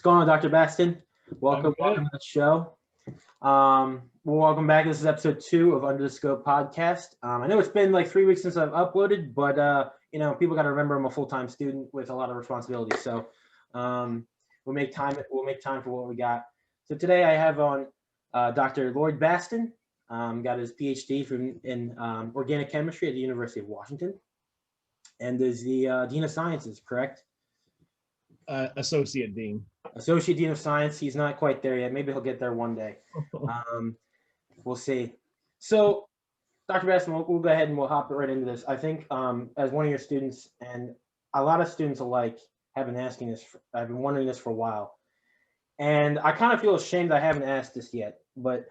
going on, Dr. Bastin? Welcome Welcome to the show. Welcome back. This is episode 2 of Under the Scope podcast. I know it's been like 3 weeks since I've uploaded, but people got to remember I'm a full-time student with a lot of responsibilities. So we'll make time. We'll make time for what we got. So today I have on Dr. Loyd Bastin. Got his Ph.D. in organic chemistry at the University of Washington, and is the Dean of Sciences, correct? Associate Dean. Associate Dean of Science. He's not quite there yet. Maybe he'll get there one day. We'll see. So, Dr. Bastin, we'll go ahead and we'll hop right into this. I think as one of your students, and a lot of students alike have been asking this, I've been wondering this for a while. And I kind of feel ashamed I haven't asked this yet, but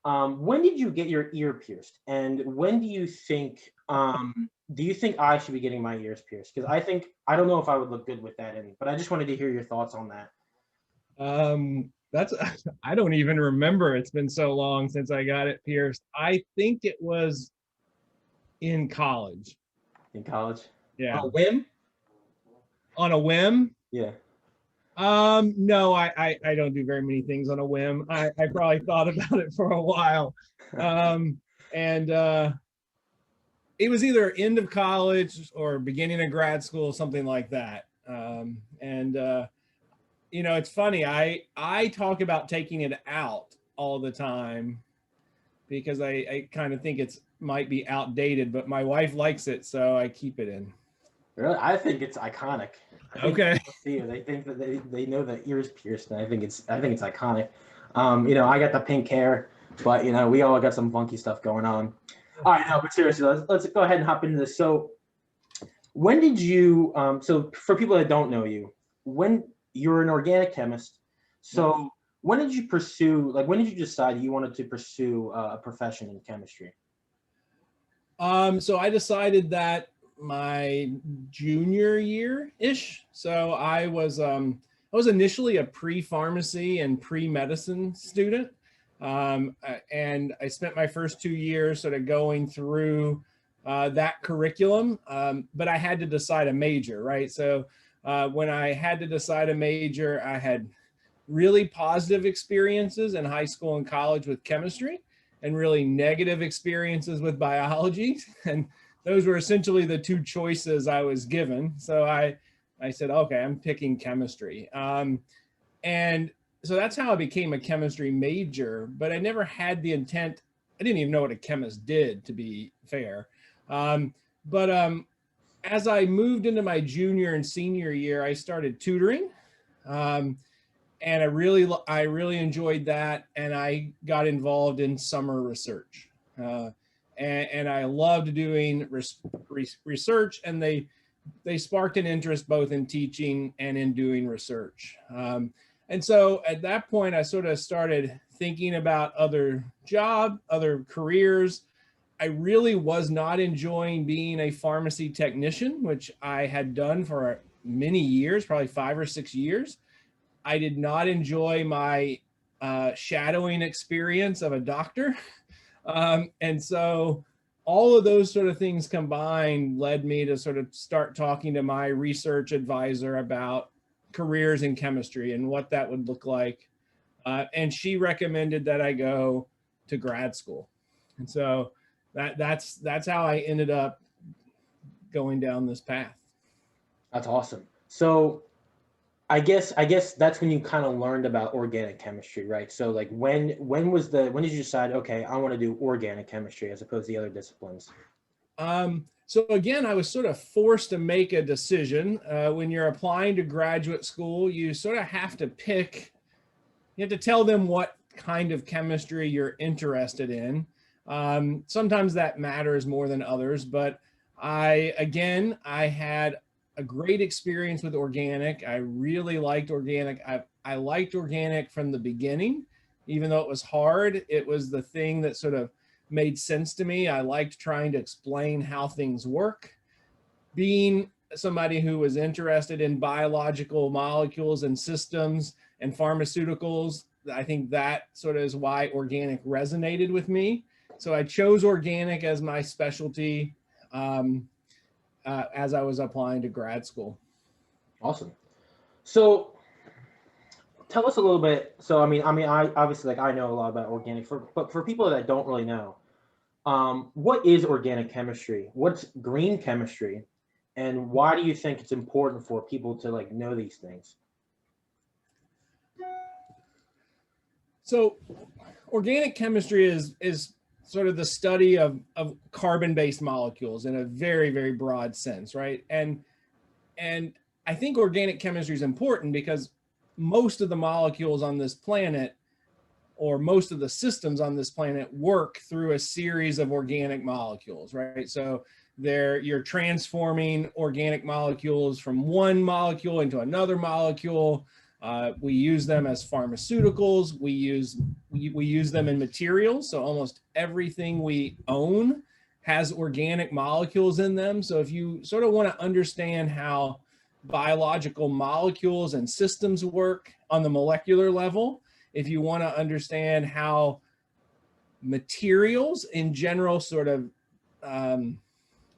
when did you get your ear pierced? And when do you think I should be getting my ears pierced? Because I don't know if I would look good with that in, but I just wanted to hear your thoughts on that. I don't even remember. It's been so long since I got it pierced. I think it was in college. In college? Yeah. On a whim? On a whim? Yeah. No, I don't do very many things on a whim. I probably thought about it for a while. It was either end of college or beginning of grad school, something like that. It's funny. I talk about taking it out all the time because I kind of think it's might be outdated, but my wife likes it, so I keep it in. Really? I think it's iconic. Okay. They think that they know the ears pierced, and I think it's iconic. I got the pink hair, but we all got some funky stuff going on. All right, no, but seriously, let's go ahead and hop into this. So, when did you? So for people that don't know you, when you're an organic chemist, so when did you pursue? Like, when did you decide you wanted to pursue a profession in chemistry? So I decided that my junior year-ish. So I was initially a pre-pharmacy and pre-medicine student. And I spent my first 2 years sort of going through that curriculum, but I had to decide a major, right? So when I had to decide a major, I had really positive experiences in high school and college with chemistry and really negative experiences with biology. And those were essentially the two choices I was given. So I said, okay, I'm picking chemistry. And so that's how I became a chemistry major, but I never had the intent. I didn't even know what a chemist did, to be fair. As I moved into my junior and senior year, I started tutoring. And I really enjoyed that. And I got involved in summer research. And I loved doing research, and they sparked an interest both in teaching and in doing research. And so at that point, I sort of started thinking about other careers. I really was not enjoying being a pharmacy technician, which I had done for many years, probably 5 or 6 years. I did not enjoy my shadowing experience of a doctor. And so all of those sort of things combined led me to sort of start talking to my research advisor about careers in chemistry and what that would look like. And she recommended that I go to grad school. And so that's how I ended up going down this path. That's awesome. So I guess that's when you kind of learned about organic chemistry, right? So like when did you decide, okay, I want to do organic chemistry as opposed to the other disciplines? So again, I was sort of forced to make a decision. When you're applying to graduate school, you sort of have to pick, you have to tell them what kind of chemistry you're interested in. Sometimes that matters more than others, but I had a great experience with organic. I really liked organic. I liked organic from the beginning, even though it was hard. It was the thing that sort of made sense to me. I liked trying to explain how things work. Being somebody who was interested in biological molecules and systems and pharmaceuticals, I think that sort of is why organic resonated with me. So I chose organic as my specialty as I was applying to grad school. Awesome. So tell us a little bit. So, I obviously, like, I know a lot about organic, but for people that don't really know, what is organic chemistry? What's green chemistry? And why do you think it's important for people to like know these things? So organic chemistry is sort of the study of carbon-based molecules in a very, very broad sense, right? And I think organic chemistry is important because most of the molecules on this planet, or most of the systems on this planet, work through a series of organic molecules, right? So you're transforming organic molecules from one molecule into another molecule. We use them as pharmaceuticals. We use them in materials. So almost everything we own has organic molecules in them. So if you sort of want to understand how biological molecules and systems work on the molecular level, if you want to understand how materials in general sort of,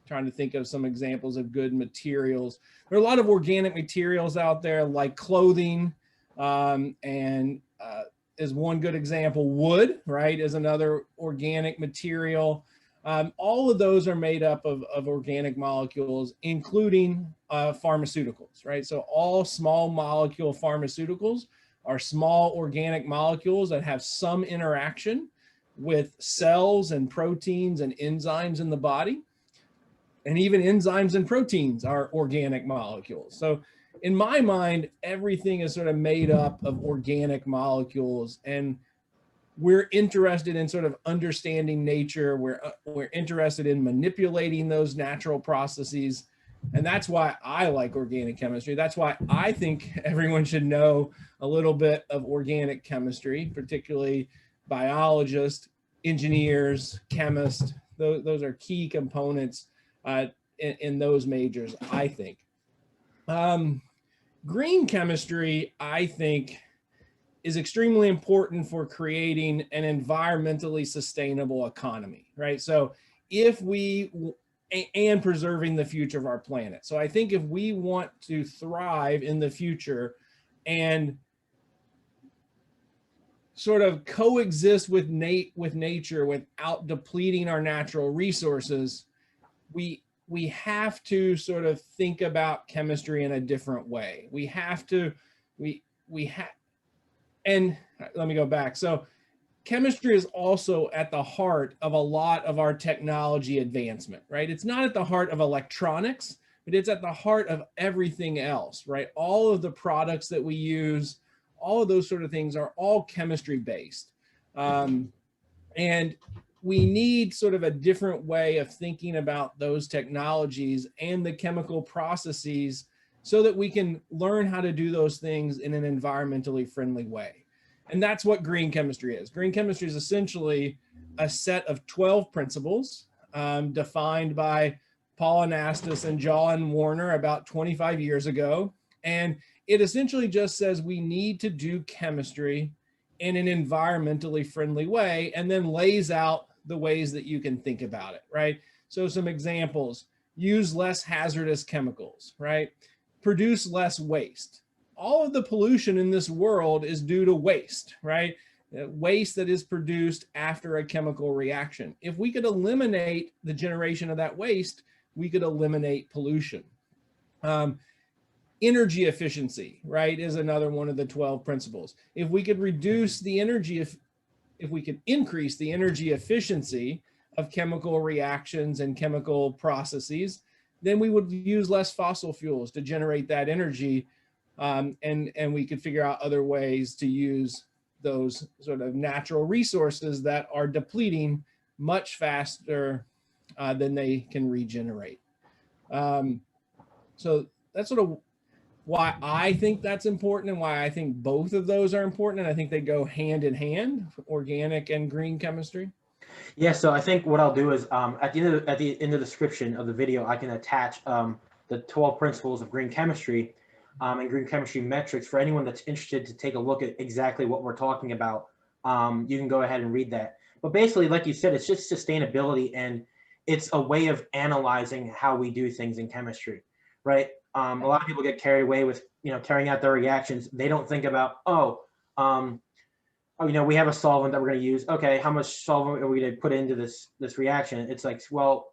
trying to think of some examples of good materials. There are a lot of organic materials out there like clothing, and is one good example. Wood, right, is another organic material. All of those are made up of organic molecules, including pharmaceuticals, right? So all small molecule pharmaceuticals are small organic molecules that have some interaction with cells and proteins and enzymes in the body. And even enzymes and proteins are organic molecules. So in my mind, everything is sort of made up of organic molecules, and we're interested in sort of understanding nature. We're interested in manipulating those natural processes. And that's why I like organic chemistry. That's why I think everyone should know a little bit of organic chemistry, particularly biologists, engineers, chemists. Those are key components in those majors, I think. Green chemistry, I think, is extremely important for creating an environmentally sustainable economy, right? So and preserving the future of our planet. So I think if we want to thrive in the future and sort of coexist with nature without depleting our natural resources, we have to sort of think about chemistry in a different way. And let me go back. So chemistry is also at the heart of a lot of our technology advancement, right? It's not at the heart of electronics, but it's at the heart of everything else, right? All of the products that we use, all of those sort of things are all chemistry based. And we need sort of a different way of thinking about those technologies and the chemical processes so that we can learn how to do those things in an environmentally friendly way. And that's what green chemistry is. Green chemistry is essentially a set of 12 principles defined by Paul Anastas and John Warner about 25 years ago. And it essentially just says we need to do chemistry in an environmentally friendly way, and then lays out the ways that you can think about it, right? So some examples: use less hazardous chemicals, right? Produce less waste. All of the pollution in this world is due to waste, right? Waste that is produced after a chemical reaction. If we could eliminate the generation of that waste, we could eliminate pollution. Energy efficiency, right, is another one of the 12 principles. If we could reduce the energy, if we could increase the energy efficiency of chemical reactions and chemical processes, then we would use less fossil fuels to generate that energy, and we could figure out other ways to use those sort of natural resources that are depleting much faster than they can regenerate. So that's sort of why I think that's important, and why I think both of those are important, and I think they go hand in hand, organic and green chemistry. Yeah, so I think what I'll do is at the end of the description of the video, I can attach the 12 principles of green chemistry and green chemistry metrics for anyone that's interested to take a look at exactly what we're talking about. You can go ahead and read that. But basically, like you said, it's just sustainability, and it's a way of analyzing how we do things in chemistry, right? A lot of people get carried away with, carrying out their reactions. They don't think about, we have a solvent that we're going to use. Okay, how much solvent are we going to put into this reaction? It's like, well,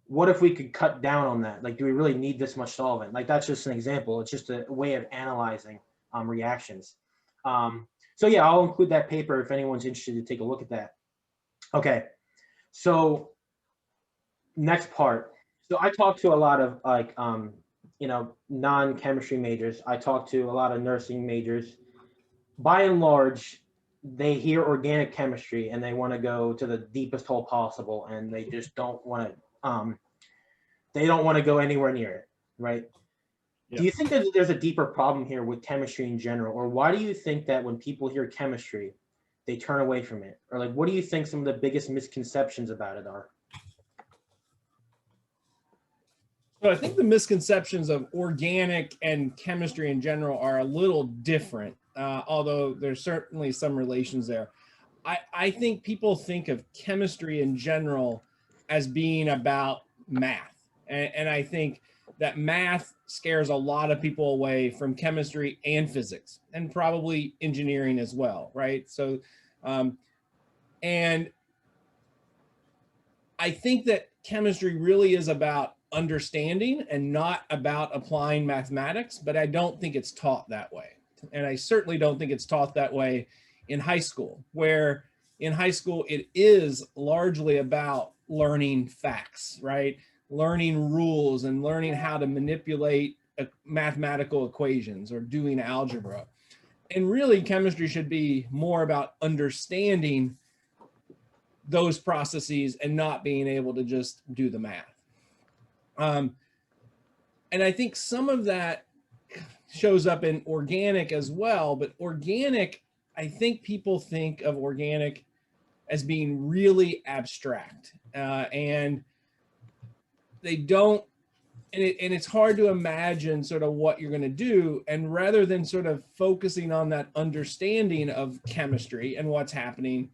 what if we could cut down on that? Like, do we really need this much solvent? Like, that's just an example. It's just a way of analyzing reactions. So yeah, I'll include that paper if anyone's interested to take a look at that. Okay, so next part. So I talk to a lot of like, non-chemistry majors. I talk to a lot of nursing majors. By and large, they hear organic chemistry and they want to go to the deepest hole possible, and they just don't want to. They don't want to go anywhere near it, right? Yeah. Do you think that there's a deeper problem here with chemistry in general, or why do you think that when people hear chemistry, they turn away from it? Or like, what do you think some of the biggest misconceptions about it are? So I think the misconceptions of organic and chemistry in general are a little different, although there's certainly some relations there. I think people think of chemistry in general as being about math. And I think that math scares a lot of people away from chemistry and physics, and probably engineering as well, right? So, and I think that chemistry really is about understanding and not about applying mathematics, but I don't think it's taught that way. And I certainly don't think it's taught that way in high school, where in high school, it is largely about learning facts, right? Learning rules and learning how to manipulate mathematical equations or doing algebra. And really, chemistry should be more about understanding those processes and not being able to just do the math. And I think some of that shows up in organic as well, but organic, I think people think of organic as being really abstract, and they don't, and it's hard to imagine sort of what you're going to do. And rather than sort of focusing on that understanding of chemistry and what's happening,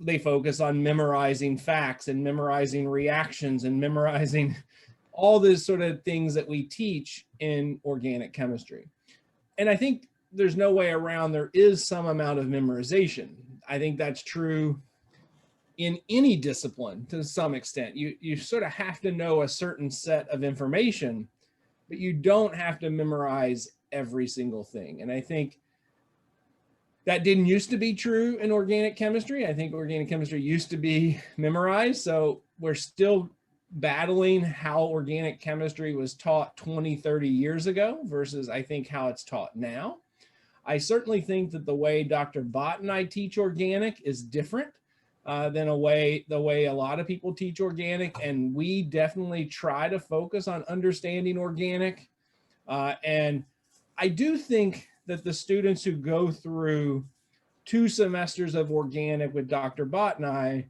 they focus on memorizing facts and memorizing reactions and memorizing all these sort of things that we teach in organic chemistry. And I think there's no way around, there is some amount of memorization. I think that's true in any discipline to some extent. You sort of have to know a certain set of information, but you don't have to memorize every single thing. And I think that didn't used to be true in organic chemistry. I think organic chemistry used to be memorized. So we're still battling how organic chemistry was taught 20, 30 years ago versus I think how it's taught now. I certainly think that the way Dr. Bastin and I teach organic is different than the way a lot of people teach organic. And we definitely try to focus on understanding organic. And I do think that the students who go through 2 semesters of organic with Dr. Bastin and I,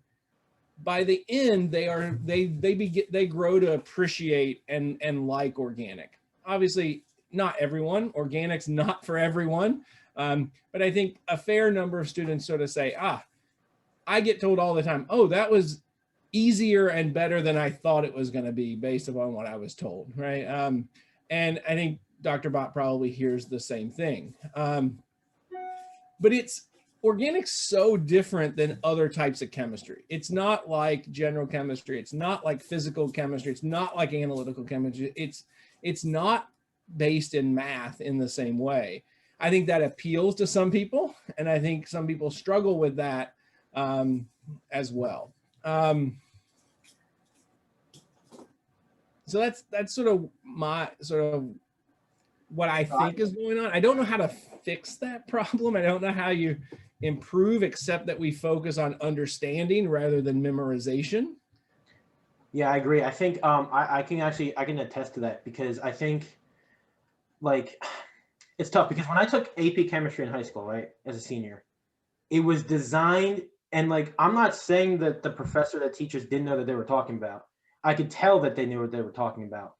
by the end, they grow to appreciate and like organic. Obviously, not everyone. Organic's not for everyone. But I think a fair number of students sort of say, I get told all the time, oh, that was easier and better than I thought it was going to be based upon what I was told, right? And I think Dr. Bott probably hears the same thing. But organic's so different than other types of chemistry. It's not like general chemistry. It's not like physical chemistry. It's not like analytical chemistry. It's not based in math in the same way. I think that appeals to some people, and I think some people struggle with that as well. So that's sort of what I think is going on. I don't know how to fix that problem. I don't know how you improve, except that we focus on understanding rather than memorization. Yeah, I agree. I think I can attest to that, because I think like it's tough, because when I took AP chemistry in high school, right, as a senior, it was designed, and like, I'm not saying that the professor, that teachers didn't know that they were talking about. I could tell that they knew what they were talking about.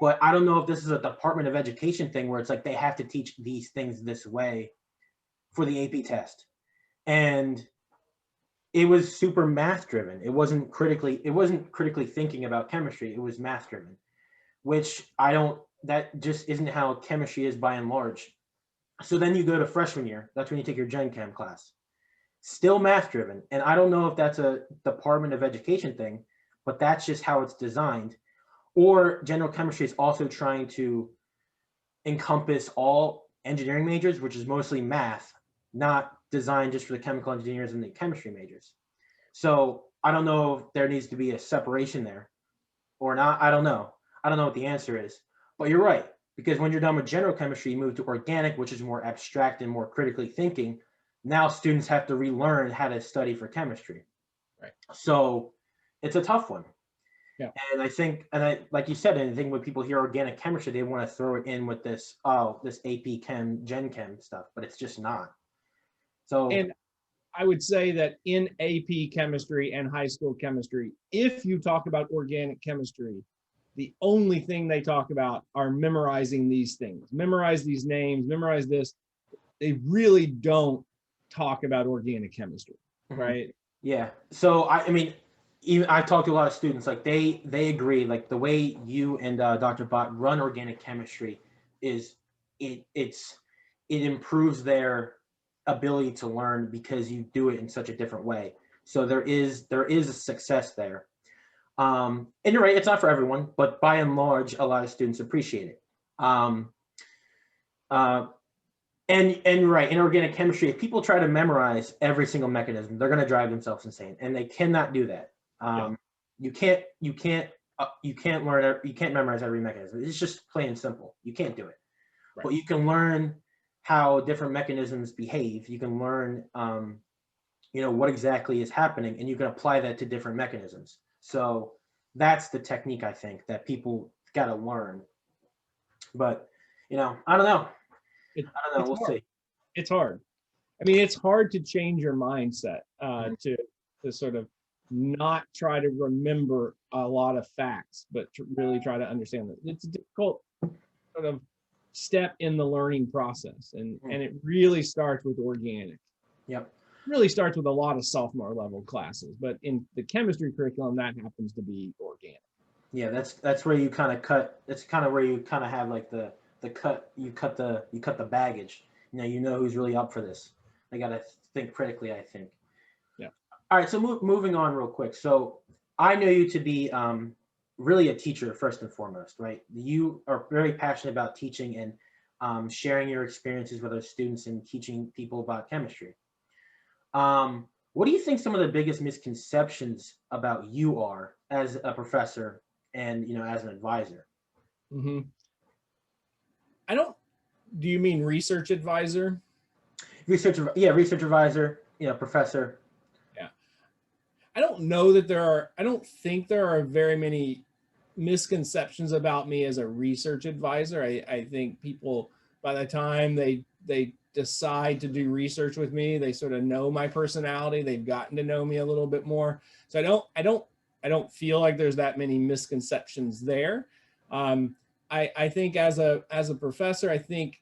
But I don't know if this is a Department of Education thing where it's like they have to teach these things this way for the AP test. And it was super math driven. It wasn't critically thinking about chemistry. It was math driven, which I don't that just isn't how chemistry is by and large. So then you go to freshman year, that's when you take your Gen Chem class. Still math driven. And I don't know if that's a Department of Education thing, but that's just how it's designed. Or general chemistry is also trying to encompass all engineering majors, which is mostly math, not designed just for the chemical engineers and the chemistry majors. So I don't know if there needs to be a separation there or not. I don't know. I don't know what the answer is. But you're right, because when you're done with general chemistry, you move to organic, which is more abstract and more critically thinking. Now students have to relearn how to study for chemistry. Right. So it's a tough one. Yeah. And I think, like you said, I think when people hear organic chemistry, they want to throw it in with this, this AP Chem, Gen Chem stuff, but it's just not. So, And I would say that in AP chemistry and high school chemistry, if you talk about organic chemistry, the only thing they talk about are memorizing these things, memorize these names, memorize this. They really don't talk about organic chemistry, right? Yeah. So I mean, even I talked to a lot of students, like they agree, like the way you and Dr. Bott run organic chemistry is it improves their ability to learn because you do it in such a different way. So there is a success there. And you're right, it's not for everyone, but by and large, a lot of students appreciate it. And you're right, in organic chemistry, if people try to memorize every single mechanism, they're going to drive themselves insane, and they cannot do that. You can't memorize every mechanism. It's just plain and simple. You can't do it. Right. But you can learn how different mechanisms behave. You can learn, what exactly is happening, and you can apply that to different mechanisms. So that's the technique, I think, that people got to learn. But, I don't know. We'll see. It's hard. I mean, it's hard to change your mindset to sort of not try to remember a lot of facts, but to really try to understand that. It's a difficult sort of step in the learning process, and it really starts with organic. Yep. Really starts with a lot of sophomore level classes, but in the chemistry curriculum, that happens to be organic. Yeah, that's where you kind of cut. It's kind of where you kind of have like the cut. You cut the baggage. You know who's really up for this. They got to think critically, I think. Yeah. All right. So moving on real quick. So I know you to be really a teacher first and foremost, right? You are very passionate about teaching and sharing your experiences with our students and teaching people about chemistry. What do you think some of the biggest misconceptions about you are as a professor and as an advisor? Mm-hmm. Do you mean research advisor? Research advisor, professor. Yeah. I don't know that I don't think there are very many misconceptions about me as a research advisor. I think people, by the time they decide to do research with me, they sort of know my personality. They've gotten to know me a little bit more. So I don't feel like there's that many misconceptions there. I think as a professor, I think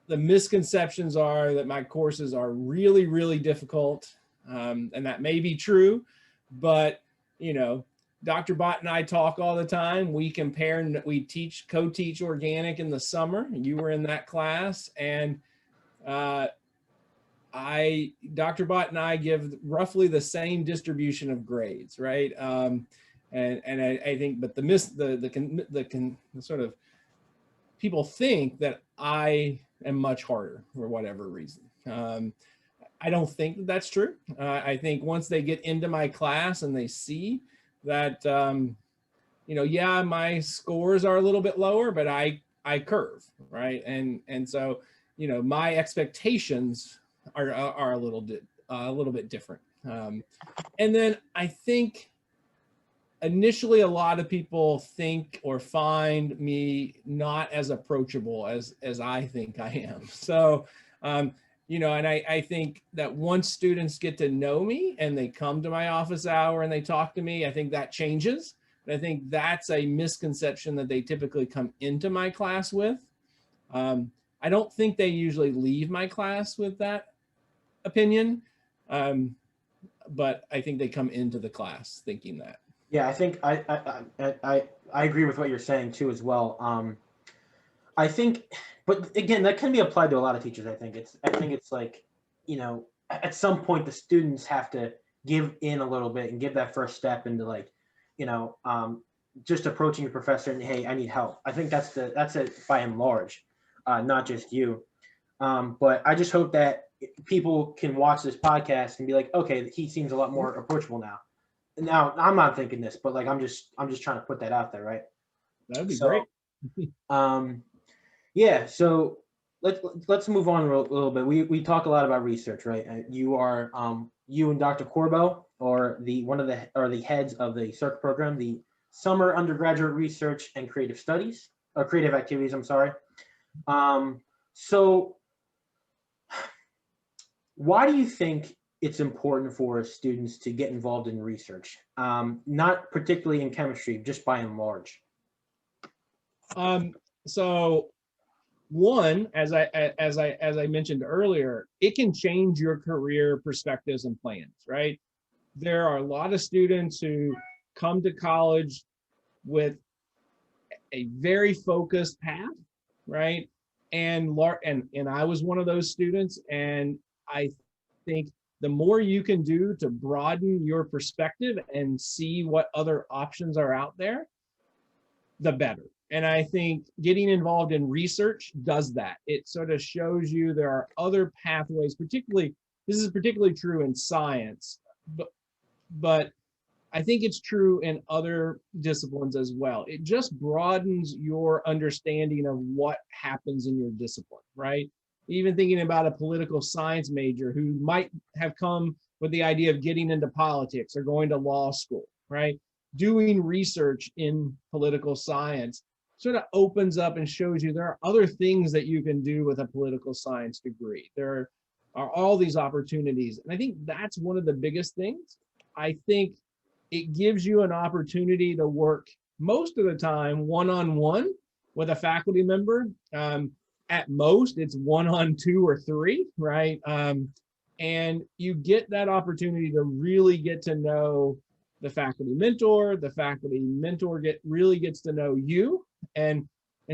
the misconceptions are that my courses are really, really difficult. And that may be true, but Dr. Bott and I talk all the time. We compare and we co-teach organic in the summer. You were in that class, and Dr. Bott and I give roughly the same distribution of grades, right? And I think, but the sort of people think that I am much harder for whatever reason. I don't think that that's true. I think once they get into my class and they see that, yeah, my scores are a little bit lower, but I curve, right? And so, my expectations are a little bit different. And then I think initially a lot of people think or find me not as approachable as I think I am. So, and I think that once students get to know me and they come to my office hour and they talk to me, I think that changes. But I think that's a misconception that they typically come into my class with. I don't think they usually leave my class with that opinion, but I think they come into the class thinking that. Yeah, I think I agree with what you're saying too as well. I think, but again, that can be applied to a lot of teachers. I think it's like, at some point the students have to give in a little bit and give that first step into like, you know, just approaching your professor and, hey, I need help. I think that's it by and large, not just you. But I just hope that people can watch this podcast and be like, okay, he seems a lot more approachable now. Now I'm not thinking this, but like I'm just trying to put that out there, right? That'd be So, great. yeah. So let's move on a little bit. We talk a lot about research, right? You are you and Dr. Corbo are the heads of the SURCA program, the Summer Undergraduate Research and Creative Studies or Creative Activities. I'm sorry. So why do you think it's important for students to get involved in research? Not particularly in chemistry, just by and large. So one, as I mentioned earlier, it can change your career perspectives and plans, right? There are a lot of students who come to college with a very focused path, right? And I was one of those students, and I think the more you can do to broaden your perspective and see what other options are out there, the better. And I think getting involved in research does that. It sort of shows you there are other pathways, this is particularly true in science, but I think it's true in other disciplines as well. It just broadens your understanding of what happens in your discipline, right? Even thinking about a political science major who might have come with the idea of getting into politics or going to law school, right? Doing research in political science sort of opens up and shows you there are other things that you can do with a political science degree. There are all these opportunities. And I think that's one of the biggest things. I think it gives you an opportunity to work most of the time one-on-one with a faculty member. At most, it's 1-on-2 or 3, right? And you get that opportunity to really get to know the faculty mentor. The faculty mentor really gets to know you. And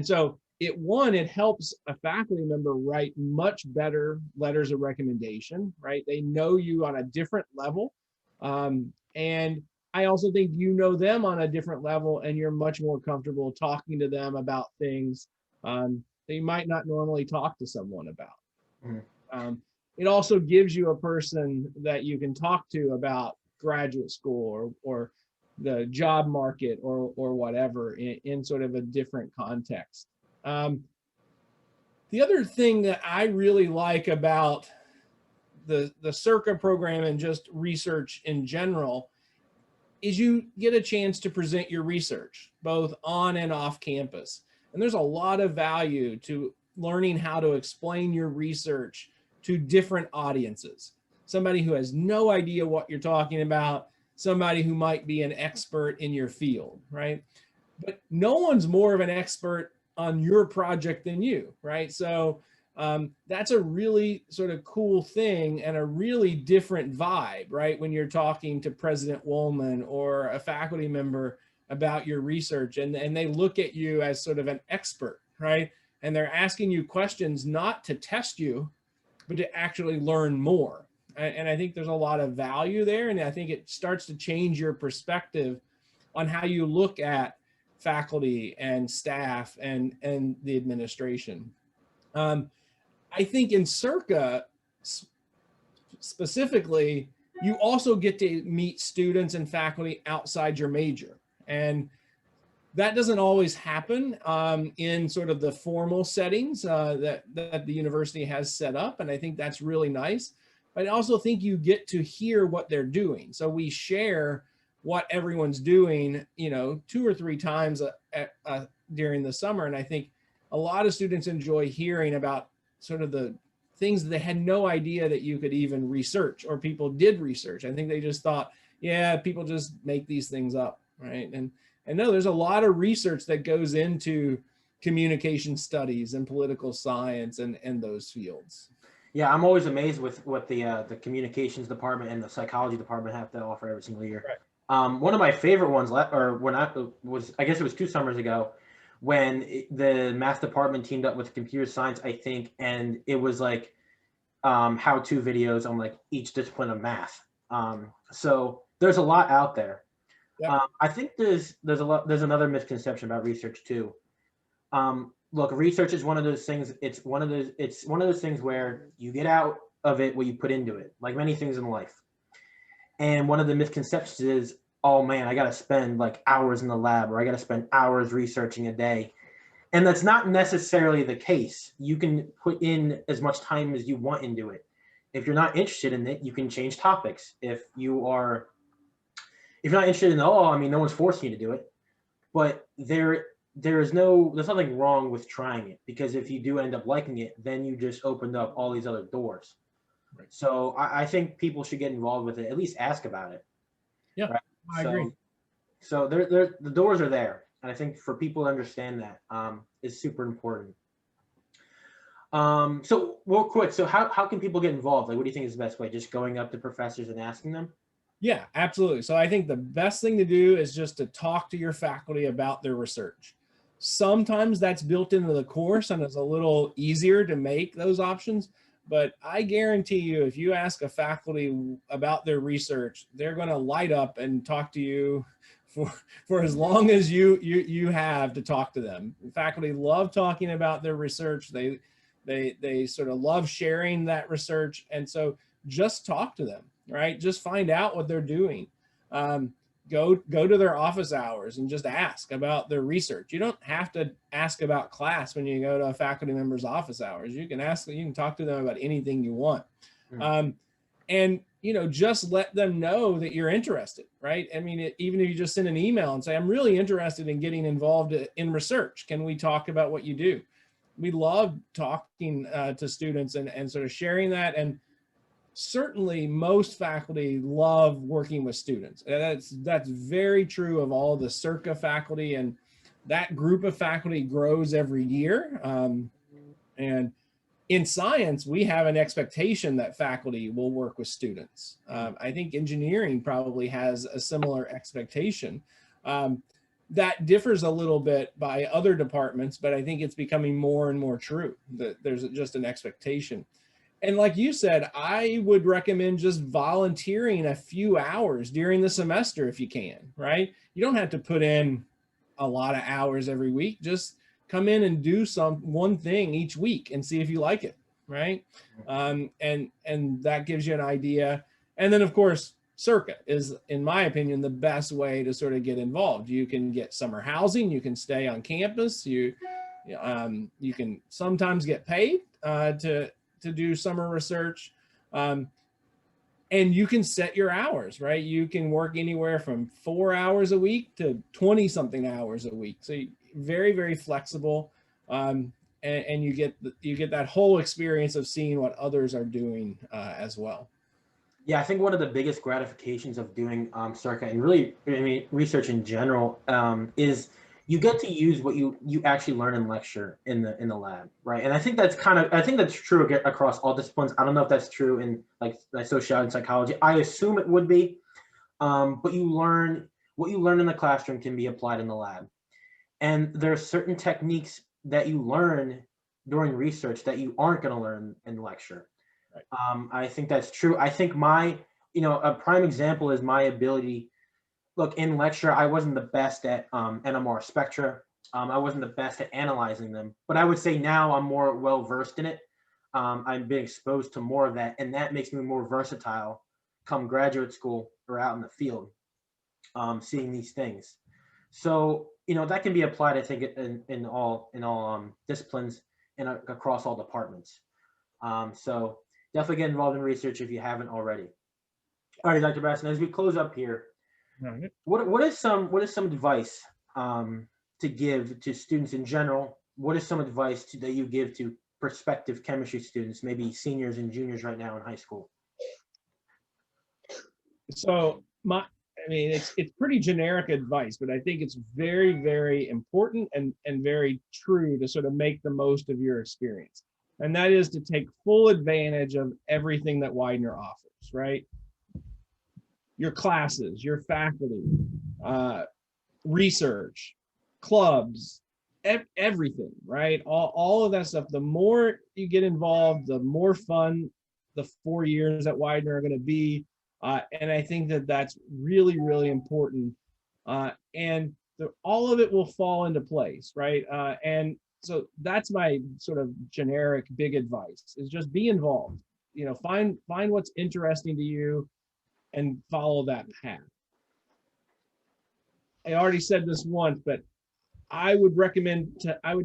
so it helps a faculty member write much better letters of recommendation, right? They know you on a different level. And I also think you know them on a different level, and you're much more comfortable talking to them about things that you might not normally talk to someone about. It also gives you a person that you can talk to about graduate school or the job market or whatever in sort of a different context. The other thing that I really like about the SURCA program and just research in general is you get a chance to present your research both on and off campus. And there's a lot of value to learning how to explain your research to different audiences. Somebody who has no idea what you're talking about, somebody who might be an expert in your field, right? But no one's more of an expert on your project than you, right? So that's a really sort of cool thing and a really different vibe, right? When you're talking to President Woolman or a faculty member about your research, and they look at you as sort of an expert, right? And they're asking you questions not to test you, but to actually learn more. And I think there's a lot of value there. And I think it starts to change your perspective on how you look at faculty and staff and the administration. I think in SURCA specifically, you also get to meet students and faculty outside your major. And that doesn't always happen in sort of the formal settings that the university has set up. And I think that's really nice. But I also think you get to hear what they're doing. So we share what everyone's doing, 2 or 3 times during the summer. And I think a lot of students enjoy hearing about sort of the things that they had no idea that you could even research, or people did research. I think they just thought, yeah, people just make these things up, right? And no, there's a lot of research that goes into communication studies and political science and those fields. Yeah, I'm always amazed with what the communications department and the psychology department have to offer every single year. Right. One of my favorite ones, I guess it was 2 summers ago, the math department teamed up with computer science, I think, and it was like how-to videos on like each discipline of math. So there's a lot out there. Yep. I think there's another misconception about research too. Look, research is one of those things. It's one of those things where you get out of it what you put into it, like many things in life. And one of the misconceptions is, oh man, I got to spend like hours in the lab, or I got to spend hours researching a day. And that's not necessarily the case. You can put in as much time as you want into it. If you're not interested in it, you can change topics. If you're not interested in it at all, I mean, no one's forcing you to do it. But there's nothing wrong with trying it, because if you do end up liking it, then you just opened up all these other doors. Right. So I think people should get involved with it, at least ask about it. Yeah, right? I agree. So the doors are there. And I think for people to understand that is super important. So real quick, so how can people get involved? Like, what do you think is the best way? Just going up to professors and asking them? Yeah, absolutely. So I think the best thing to do is just to talk to your faculty about their research. Sometimes that's built into the course and it's a little easier to make those options. But I guarantee you, if you ask a faculty about their research, they're going to light up and talk to you for as long as you have to talk to them. Faculty love talking about their research. They sort of love sharing that research. And so just talk to them, right? Just find out what they're doing. Go to their office hours and just ask about their research. You don't have to ask about class when you go to a faculty member's office hours. You can talk to them about anything you want. And just let them know that you're interested, right? I mean, even if you just send an email and say, I'm really interested in getting involved in research. Can we talk about what you do? We love talking to students and sort of sharing that. And certainly most faculty love working with students. And that's very true of all the SURCA faculty, and that group of faculty grows every year. And in science, we have an expectation that faculty will work with students. I think engineering probably has a similar expectation. That differs a little bit by other departments, but I think it's becoming more and more true that there's just an expectation. And like you said, I would recommend just volunteering a few hours during the semester if you can, right? You don't have to put in a lot of hours every week. Just come in and do one thing each week and see if you like it, right? And that gives you an idea. And then of course, SURCA is, in my opinion, the best way to sort of get involved. You can get summer housing, you can stay on campus, you can sometimes get paid to do summer research, and you can set your hours, right? You can work anywhere from 4 hours a week to 20 something hours a week. So very, very flexible. And you get that whole experience of seeing what others are doing as well. Yeah, I think one of the biggest gratifications of doing SURCA, and really, I mean, research in general, is you get to use what you actually learn in lecture in the lab, right? And I think that's true across all disciplines. I don't know if that's true in like sociology and psychology. I assume it would be, but what you learn in the classroom can be applied in the lab. And there are certain techniques that you learn during research that you aren't going to learn in lecture. Right. I think that's true. I think a prime example is my ability. Look, in lecture, I wasn't the best at NMR spectra. I wasn't the best at analyzing them, but I would say now I'm more well-versed in it. I've been exposed to more of that, and that makes me more versatile come graduate school or out in the field, seeing these things. So, that can be applied, I think, in all disciplines and across all departments. So definitely get involved in research if you haven't already. All right, Dr. Bastin, as we close up here, right. What is some advice to give to students in general? What is some advice that you give to prospective chemistry students, maybe seniors and juniors right now in high school? So it's pretty generic advice, but I think it's very, very important and very true to sort of make the most of your experience. And that is to take full advantage of everything that Widener offers, right? Your classes, your faculty, research, clubs, everything, right? All of that stuff. The more you get involved, the more fun the 4 years at Widener are going to be. And I think that that's really, really important. And all of it will fall into place, right? And so that's my sort of generic big advice, is just be involved. Find what's interesting to you and follow that path. I already said this once, but I would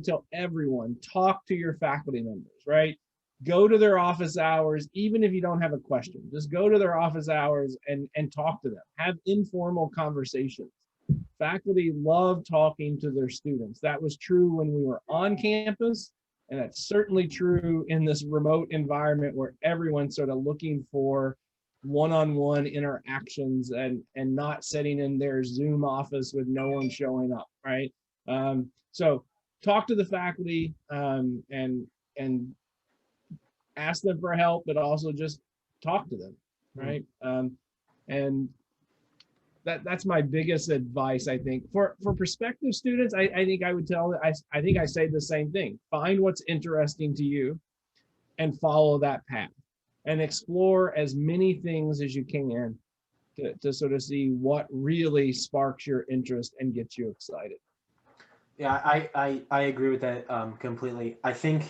tell everyone, talk to your faculty members, right? Go to their office hours, even if you don't have a question. Just go to their office hours and talk to them. Have informal conversations. Faculty love talking to their students. That was true when we were on campus, and that's certainly true in this remote environment where everyone's sort of looking for one-on-one interactions and not sitting in their Zoom office with no one showing up, right? So talk to the faculty and ask them for help, but also just talk to them, right? And that's my biggest advice, I think. For prospective students, I think I would tell, I think I say the same thing. Find what's interesting to you and follow that path, and explore as many things as you can to sort of see what really sparks your interest and gets you excited. Yeah, I agree with that completely. I think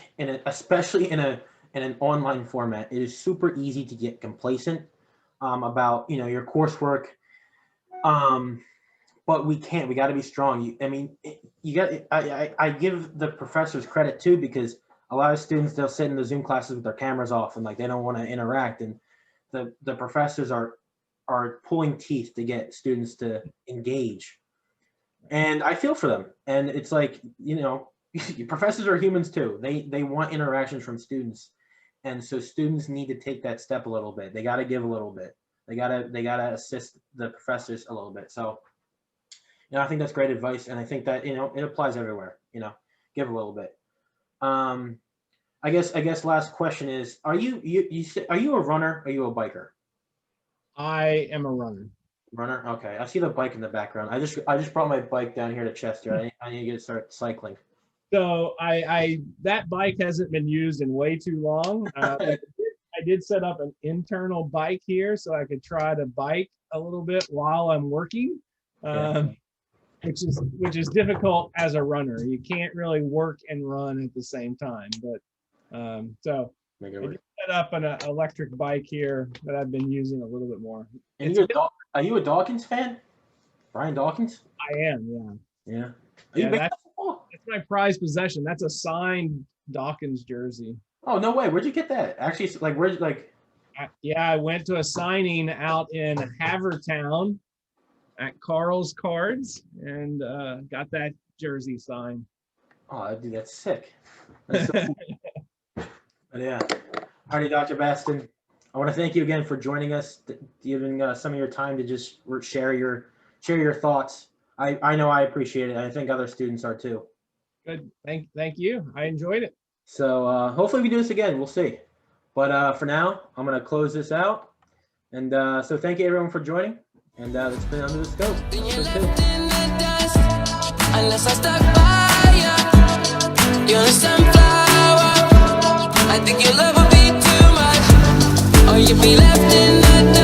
especially in an online format, it is super easy to get complacent about your coursework. But we got to be strong. I give the professors credit too, because a lot of students, they'll sit in the Zoom classes with their cameras off and they don't want to interact, and the professors are pulling teeth to get students to engage. And I feel for them. And it's professors are humans too. They want interactions from students. And so students need to take that step a little bit. They got to give a little bit. They gotta assist the professors a little bit. So, I think that's great advice. And I think that, it applies everywhere, give a little bit. I guess last question is, are you a runner? Or are you a biker? I am a runner. Runner? Okay. I see the bike in the background. I just brought my bike down here to Chester. I need to get start cycling. So that bike hasn't been used in way too long. I did set up an internal bike here so I could try to bike a little bit while I'm working, which is difficult as a runner. You can't really work and run at the same time. But so I did set up an electric bike here that I've been using a little bit more. And are you a Dawkins fan? Brian Dawkins? I am, yeah. Yeah. That's my prized possession. That's a signed Dawkins jersey. Oh, no way. Where'd you get that? Actually, where'd you Yeah, I went to a signing out in Havertown at Carl's Cards and got that jersey signed. Oh, dude, that's sick. That's so cool. But yeah. All right, Dr. Bastin, I want to thank you again for joining us, giving some of your time to just share your thoughts. I know I appreciate it. I think other students are too. Good. Thank you. I enjoyed it. So hopefully we do this again. We'll see. But for now, I'm going to close this out. And so thank you, everyone, for joining. And it's been Under the Scope. Unless I stuck by you, you're a sunflower. I think your love will be too much, or you'll be left in the dark.